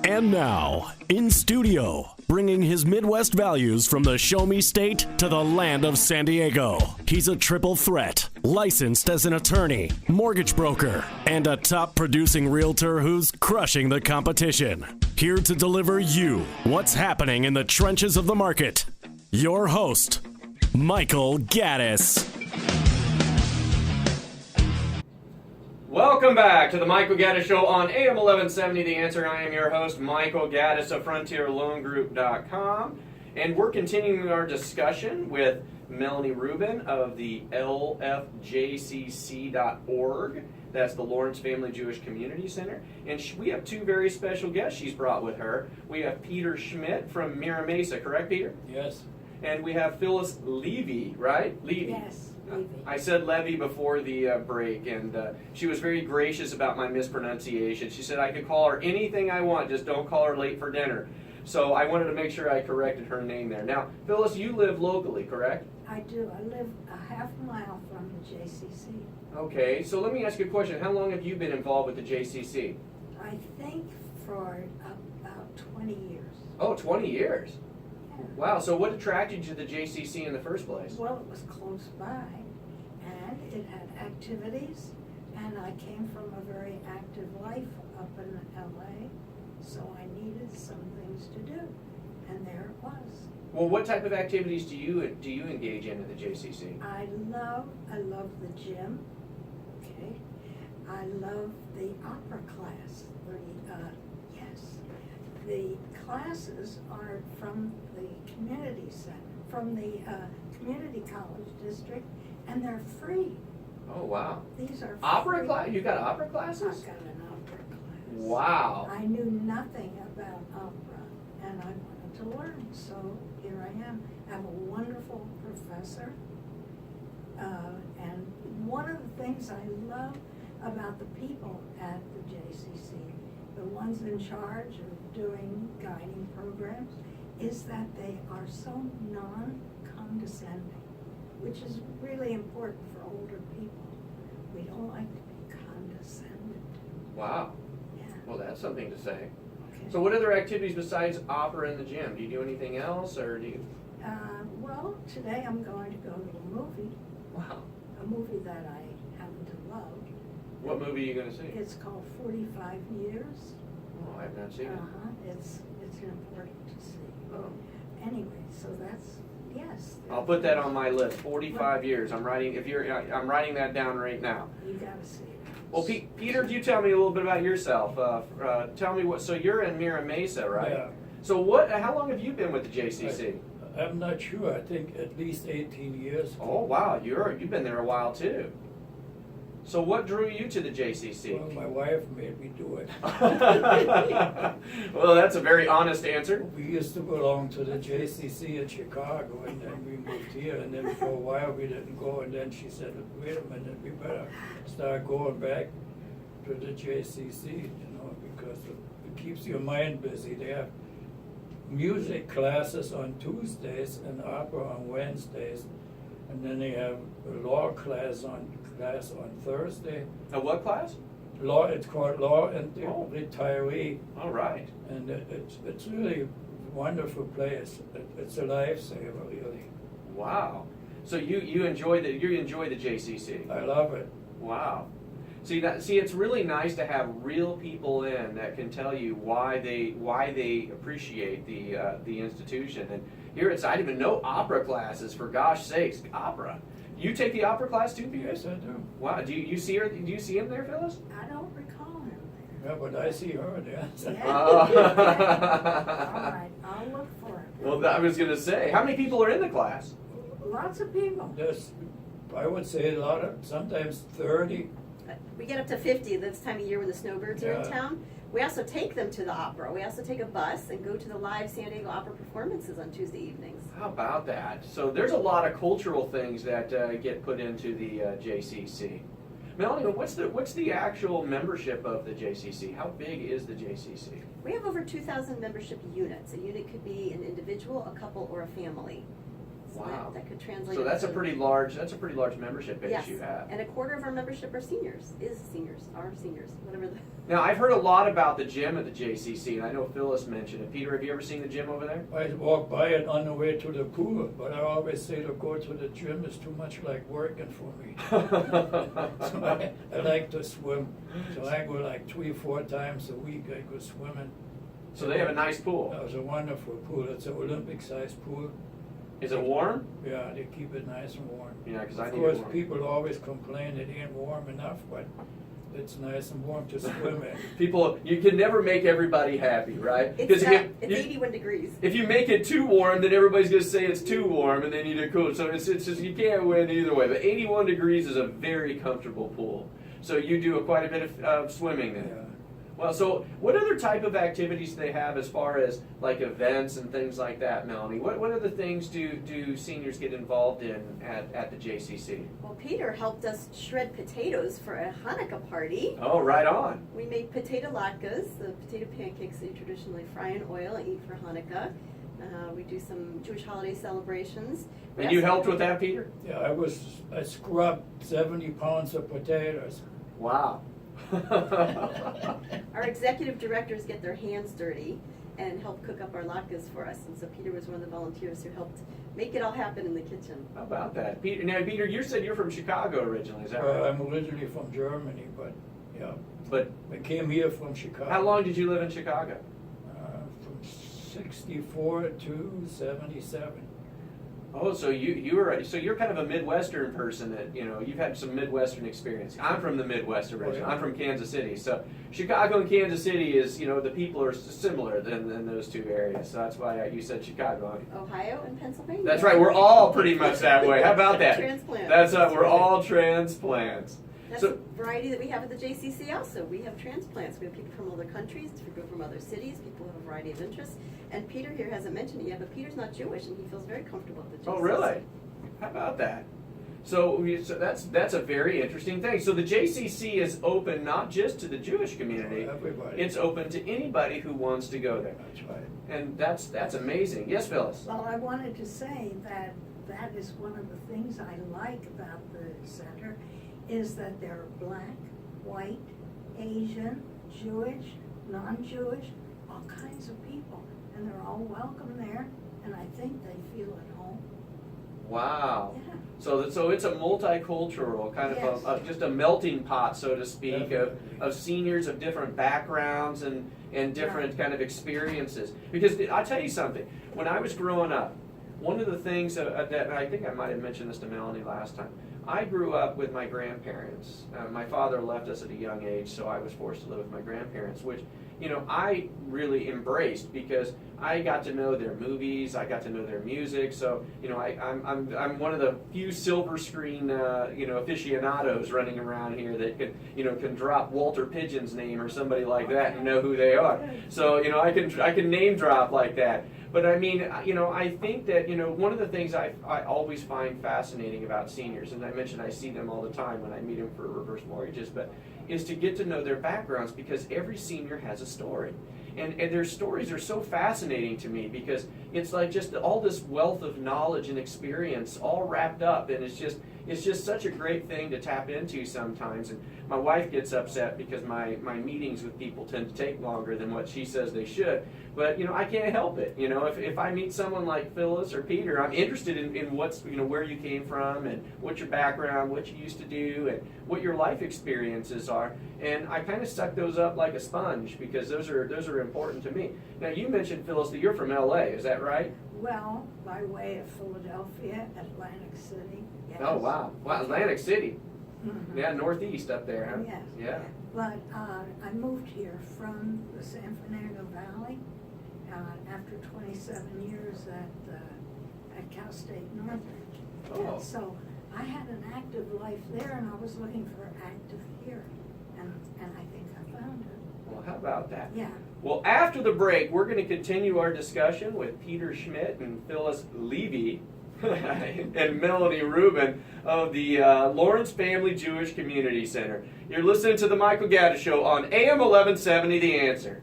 And now, in studio, bringing his Midwest values from the Show Me State to the land of San Diego. He's a triple threat, licensed as an attorney, mortgage broker, and a top producing realtor who's crushing the competition. Here to deliver you what's happening in the trenches of the market. Your host, Michael Gaddis. Welcome back to the Michael Gaddis Show on AM 1170 The Answer. I am your host, Michael Gaddis of FrontierLoanGroup.com, and we're continuing our discussion with Melanie Rubin of the LFJCC.org. That's the Lawrence Family Jewish Community Center. And we have two very special guests she's brought with her. We have Peter Schmidt from Mira Mesa, correct, Peter? Yes. And we have Phyllis Levy, right? Levy. Yes, Levy. I said Levy before the break, and she was very gracious about my mispronunciation. She said I could call her anything I want, just don't call her late for dinner. So I wanted to make sure I corrected her name there. Now, Phyllis, you live locally, correct? I do. I live a half mile from the JCC. Okay, so let me ask you a question. How long have you been involved with the JCC? I think for about 20 years. Oh, 20 years. Yeah. Wow, so what attracted you to the JCC in the first place? Well, it was close by, and it had activities, and I came from a very active life up in LA, so I needed some things to do, and there it was. Well, what type of activities do you engage in at the JCC? I love the gym. Okay, I love the opera class. The classes are from the community center, from the community college district, and they're free. Oh, wow. These are Opera free. class? You got opera classes? I've got an opera class. Wow. I knew nothing about opera, and I wanted to learn, so here I am. I have a wonderful professor, and one of the things I love about the people at the JCC, the ones in charge of doing guiding programs, is that they are so non-condescending, which is really important for older people. We don't like to be condescended to. Wow. Yeah. Well, that's something to say. Okay. So what other activities besides opera in the gym? Do you do anything else, or do you? Well, today I'm going to go to a movie. Wow. A movie that I happen to love. What movie are you going to see? It's called 45 Years. Oh, I have not seen it. It's important to see. Oh. Anyway, so that's, yes. I'll put that on my list. 45 years. I'm writing that down right now. You gotta see it. Well, Peter, you tell me a little bit about yourself. Tell me so you're in Mira Mesa, right? Yeah. So how long have you been with the JCC? I'm not sure. I think at least 18 years. Oh, wow. You've been there a while, too. So what drew you to the JCC? Well, my wife made me do it. Well, that's a very honest answer. We used to belong to the JCC in Chicago, and then we moved here, and then for a while we didn't go, and then she said, wait a minute, we better start going back to the JCC, because it keeps your mind busy. They have music classes on Tuesdays and opera on Wednesdays, and then they have a law class on Thursday. A what class? Law. It's called Law and Oh. Retiree, All right. and it's really a wonderful place. It's a lifesaver, really. Wow. So you enjoy the JCC. I love it. Wow. See, it's really nice to have real people in that can tell you why they appreciate the institution. And here I didn't even know opera classes. For gosh sakes, opera. You take the opera class too, Peter? Yes, I do. Wow. Do you see her? Do you see him there, Phyllis? I don't recall him there. Yeah, but I see her there. Yeah. Oh. All right, I'll look for it. Well, I was going to say, how many people are in the class? Lots of people. There's, I would say sometimes 30. We get up to 50 this time of year when the snowbirds are in Yeah. town. We also take them to the opera. We also take a bus and go to the live San Diego opera performances on Tuesday evenings. How about that? So there's a lot of cultural things that get put into the JCC. Melanie, what's the actual membership of the JCC? How big is the JCC? We have over 2,000 membership units. A unit could be an individual, a couple, or a family. So Wow. that could translate. So that's a into- pretty large membership base Yes, you have. and a quarter of our membership are seniors, whatever the. Now, I've heard a lot about the gym at the JCC, and I know Phyllis mentioned it. Peter, have you ever seen the gym over there? I walk by it on the way to the pool, but I always say to go to the gym is too much like working for me. So I like to swim, so I go like 3-4 times a week, I go swimming. So they have a nice pool. It's a wonderful pool, it's an Olympic-sized pool. Is it warm? Yeah, they keep it nice and warm. Yeah, because I Of need it course, warm. people always complain it ain't warm enough, but it's nice and warm to swim in. People, you can never make everybody happy, right? It's if it's 81 degrees. if you make it too warm, then everybody's going to say it's too warm, and they need to cool. So it's just, you can't win either way. But 81 degrees is a very comfortable pool. So you do quite a bit of swimming then. Yeah. Well, so what other type of activities do they have as far as like events and things like that, Melanie? What other things do seniors get involved in at the JCC? Well, Peter helped us shred potatoes for a Hanukkah party. Oh, right on. We made potato latkes, the potato pancakes that you traditionally fry in oil and eat for Hanukkah. We do some Jewish holiday celebrations. And you helped with that, Peter? Yeah, I scrubbed 70 pounds of potatoes. Wow. Our executive directors get their hands dirty and help cook up our latkes for us. And so Peter was one of the volunteers who helped make it all happen in the kitchen. How about that? Peter, now, Peter, you said you're from Chicago originally, is that right? I'm originally from Germany, but yeah, But I came here from Chicago. how long did you live in Chicago? From 64 to 77. Oh, so you're kind of a Midwestern person that, you've had some Midwestern experience. I'm from the Midwest originally. Oh, yeah. I'm from Kansas City. So Chicago and Kansas City is, the people are similar than those two areas. So that's why you said Chicago. Ohio and Pennsylvania. That's right. We're all pretty much that way. How about that? Transplants. That's we're all transplants. That's So- a variety that we have at the JCC also. We have transplants. We have people from other countries, people from other cities, people who have a variety of interests. And Peter here hasn't mentioned it yet, but Peter's not Jewish and he feels very comfortable at the JCC. Oh, really? How about that? So that's a very interesting thing. So the JCC is open not just to the Jewish community. Everybody. It's open to anybody who wants to go there. That's right. And that's amazing. Yes, Phyllis? Well, I wanted to say that that is one of the things I like about the center, is that there are black, white, Asian, Jewish, non-Jewish, all kinds of people. And they're all welcome there, and I think they feel at home. Wow. Yeah. So it's a multicultural kind Yes. of just a melting pot, so to speak, Definitely. of seniors of different backgrounds and different kind of experiences. Because I'll tell you something, when I was growing up, one of the things that I think I might have mentioned this to Melanie last time, I grew up with my grandparents. My father left us at a young age, so I was forced to live with my grandparents, which I really embraced because I got to know their movies, I got to know their music. So I'm one of the few silver screen aficionados running around here that can drop Walter Pidgeon's name or somebody like that and know who they are. So I can name drop like that. But I mean, I think that, one of the things I always find fascinating about seniors, and I mentioned I see them all the time when I meet them for reverse mortgages, but is to get to know their backgrounds, because every senior has a story. And their stories are so fascinating to me because it's like just all this wealth of knowledge and experience all wrapped up, and it's just such a great thing to tap into sometimes. And my wife gets upset because my meetings with people tend to take longer than what she says they should. But I can't help it. If I meet someone like Phyllis or Peter, I'm interested in what's where you came from and what's your background, what you used to do, and what your life experiences are. And I kind of suck those up like a sponge because those are important to me. Now you mentioned, Phyllis, that you're from LA. Is that right? Well, by way of Philadelphia, Atlantic City, yes. Oh wow! Wow, Atlantic City. Mhm. Yeah, northeast up there, huh? Yes. Yeah. But I moved here from the San Fernando Valley after 27 years at Cal State Northridge. Oh. And so I had an active life there, and I was looking for active here, and I think I found it. Well, how about that? Yeah. Well, after the break, we're going to continue our discussion with Peter Schmidt and Phyllis Levy and Melanie Rubin of the Lawrence Family Jewish Community Center. You're listening to the Michael Gaddis Show on AM 1170, The Answer.